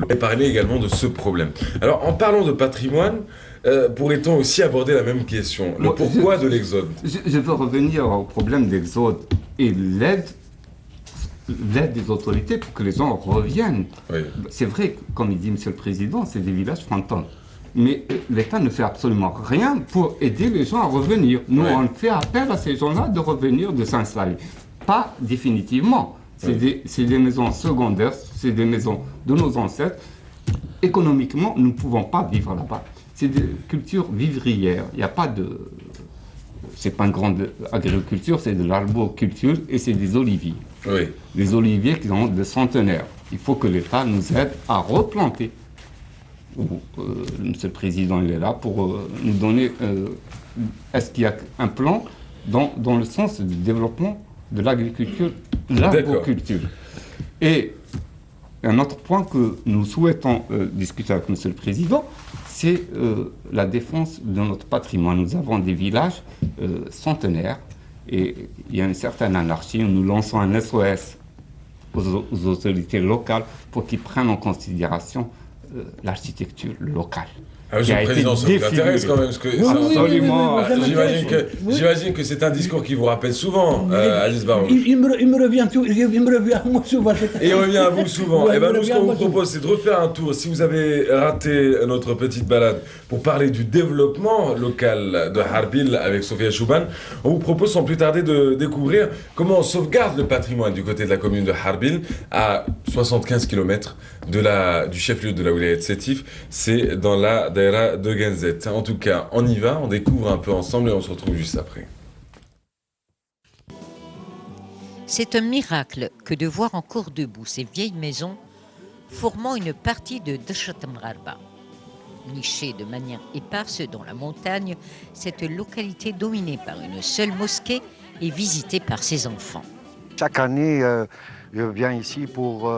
Et parler également de ce problème. Alors, en parlant de patrimoine, pourrait-on aussi aborder la même question, le pourquoi de l'exode? Je veux revenir au problème d'exode et l'aide des autorités pour que les gens reviennent. Oui. C'est vrai, comme il dit M. le Président, c'est des villages fantômes. Mais l'État ne fait absolument rien pour aider les gens à revenir. Nous, Oui. on fait appel à ces gens-là de revenir, de s'installer. Pas définitivement. C'est des maisons secondaires, c'est des maisons de nos ancêtres. Économiquement, nous ne pouvons pas vivre là-bas. C'est des cultures vivrières. Il n'y a pas de... C'est pas une grande agriculture, c'est de l'arboriculture et c'est des oliviers. Oui. Les oliviers qui ont des centenaires. Il faut que l'État nous aide à replanter. Monsieur le Président, il est là pour nous donner... est-ce qu'il y a un plan dans le sens du développement de l'agriculture, de l'arboriculture? Et un autre point que nous souhaitons discuter avec Monsieur le Président, c'est la défense de notre patrimoine. Nous avons des villages centenaires et il y a une certaine anarchie. Nous lançons un SOS aux autorités locales pour qu'ils prennent en considération l'architecture locale. Ah, Monsieur le Président, ça vous intéresse quand même, parce que absolument. J'imagine que c'est un discours qui vous rappelle souvent, Alice Barouch. Il me revient à moi souvent. Et il revient à vous souvent. Ouais, Et bien nous, ce qu'on vous souvent. propose, c'est de refaire un tour. Si vous avez raté notre petite balade pour parler du développement local de Harbil avec Sophia Chouban, on vous propose sans plus tarder de découvrir comment on sauvegarde le patrimoine du côté de la commune de Harbil, à 75 km du chef-lieu de la wilaya de Sétif. C'est dans la daïra de Genzet. En tout cas, on y va, on découvre un peu ensemble et on se retrouve juste après. C'est un miracle que de voir encore debout ces vieilles maisons formant une partie de Dachat Mgharba. Nichée de manière éparse dans la montagne, cette localité dominée par une seule mosquée est visitée par ses enfants. Chaque année, je viens ici pour,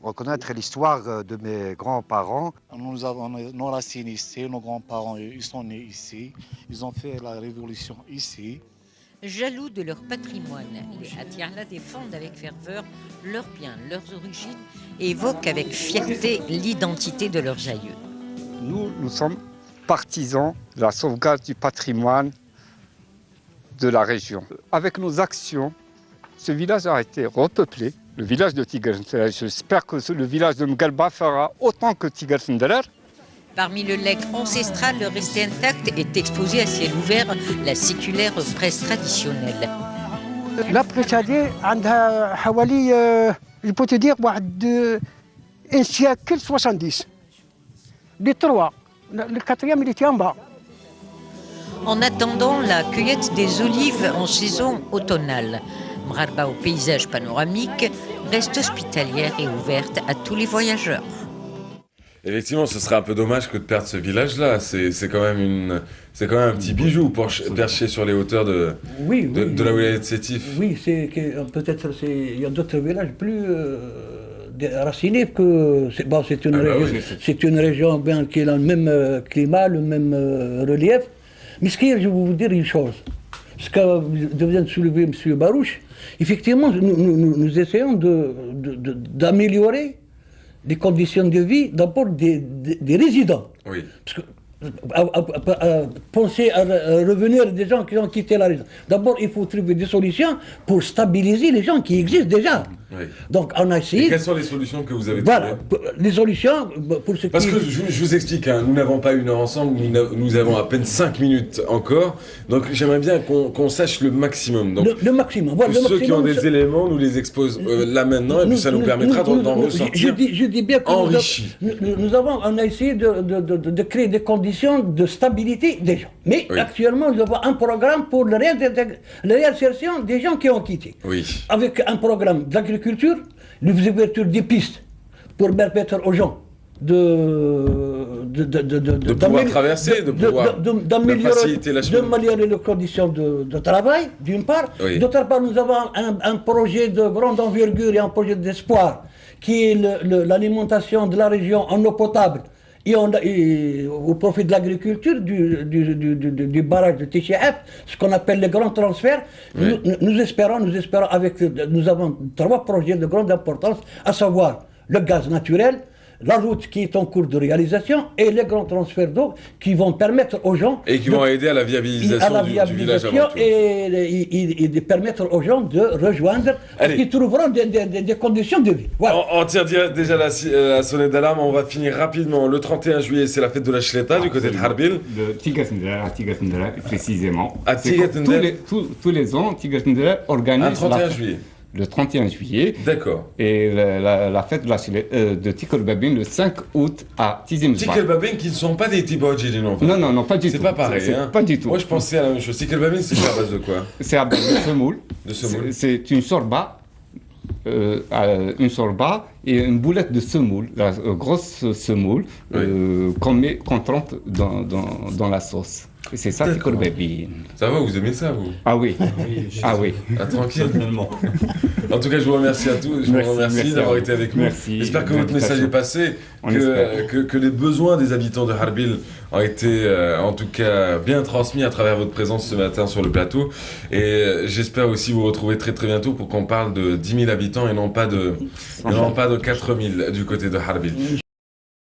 reconnaître l'histoire de mes grands-parents. Nous avons nos racines ici, nos grands-parents ils sont nés ici, ils ont fait la révolution ici. Jaloux de leur patrimoine, les Hatiarla défendent avec ferveur leurs biens, leurs origines et évoquent avec fierté l'identité de leurs aïeux. Nous sommes partisans de la sauvegarde du patrimoine de la région. Avec nos actions, ce village a été repeuplé, le village de Tigarsendler. J'espère que le village de Mgalba fera autant que Tigarsendler. Parmi le legs ancestral resté intact est exposé à ciel ouvert la séculaire presse traditionnelle. La presse عندها حوالي je peux te dire un siècle 70. Les trois, le quatrième il était en bas. En attendant la cueillette des olives en saison automnale, Mgharba au paysage panoramique reste hospitalière et ouverte à tous les voyageurs. Effectivement, ce serait un peu dommage que de perdre ce village-là. C'est quand même un petit bijou perché sur les hauteurs de la wilaya de Sétif. Oui, peut-être il y a d'autres villages plus déracinés que c'est une région bien qui a le même climat, le même relief. Mais je vais vous dire une chose. Ce que vient de soulever M. Barouch, effectivement, nous essayons d'améliorer les conditions de vie d'abord des résidents. Oui. Parce que, penser à revenir des gens qui ont quitté la région. D'abord, il faut trouver des solutions pour stabiliser les gens qui existent déjà. Oui. Donc, on a essayé... Et quelles sont les solutions que vous avez Voilà, trouvées? les solutions pour ce Parce qui... que je vous explique, hein, nous n'avons pas une heure ensemble, nous avons à peine 5 minutes encore, donc j'aimerais bien qu'on sache le maximum. Donc, le maximum. Voilà, que le ceux qui ont maximum, des éléments nous les exposent là maintenant, et puis ça nous permettra d'en ressortir je dis bien que enrichi. on a essayé de créer des conditions de stabilité des gens. Mais Oui. actuellement, nous avons un programme pour la réinsertion des gens qui ont quitté. Oui. Avec un programme d'agriculture, l'ouverture des pistes pour permettre aux gens de pouvoir traverser, de pouvoir faciliter la chemin. d'améliorer les conditions de travail, d'une part. Oui. D'autre part, nous avons un projet de grande envergure et un projet d'espoir qui est l'alimentation de la région en eau potable et au profit de l'agriculture, du barrage de TCF, ce qu'on appelle les grands transferts. Oui. Nous espérons nous avons 3 projets de grande importance, à savoir le gaz naturel, la route qui est en cours de réalisation et les grands transferts d'eau qui vont permettre aux gens... Et qui vont aider à la viabilisation du village avant tout. Et de permettre aux gens de rejoindre, qui trouveront des conditions de vie. Voilà. On tire déjà la sonnette d'alarme, on va finir rapidement. Le 31 juillet, c'est la fête de la Shleta du côté de Harbil. De Tigatndera, à Tigatndera précisément. À Tigatndera. Tous les ans, Tigatndera organise... Un 31 juillet. Le 31 juillet. D'accord. Et la fête de Tikelbabine le 5 août à Tizimzba. Tikelbabine qui ne sont pas des Tibadjiri non plus. Non, pas du tout. C'est pas pareil. Pas du tout. Moi je pensais à la même chose. Tikelbabine, c'est à base de quoi? C'est à base de semoule. De semoule. C'est une sorba. Une sorba et une boulette de semoule, la grosse semoule, qu'on trempe dans la sauce. Et c'est ça, Tikelbabine. Ça va, vous aimez ça, vous? Ah oui. Ah oui. Ah, tranquille. En tout cas, je vous remercie à tous. Je vous remercie d'avoir été avec nous. J'espère que votre message est passé, que les besoins des habitants de Harbil ont été, en tout cas, bien transmis à travers votre présence ce matin sur le plateau. Et j'espère aussi vous retrouver très très bientôt pour qu'on parle de 10 000 habitants et non pas de 4 000 du côté de Harbil.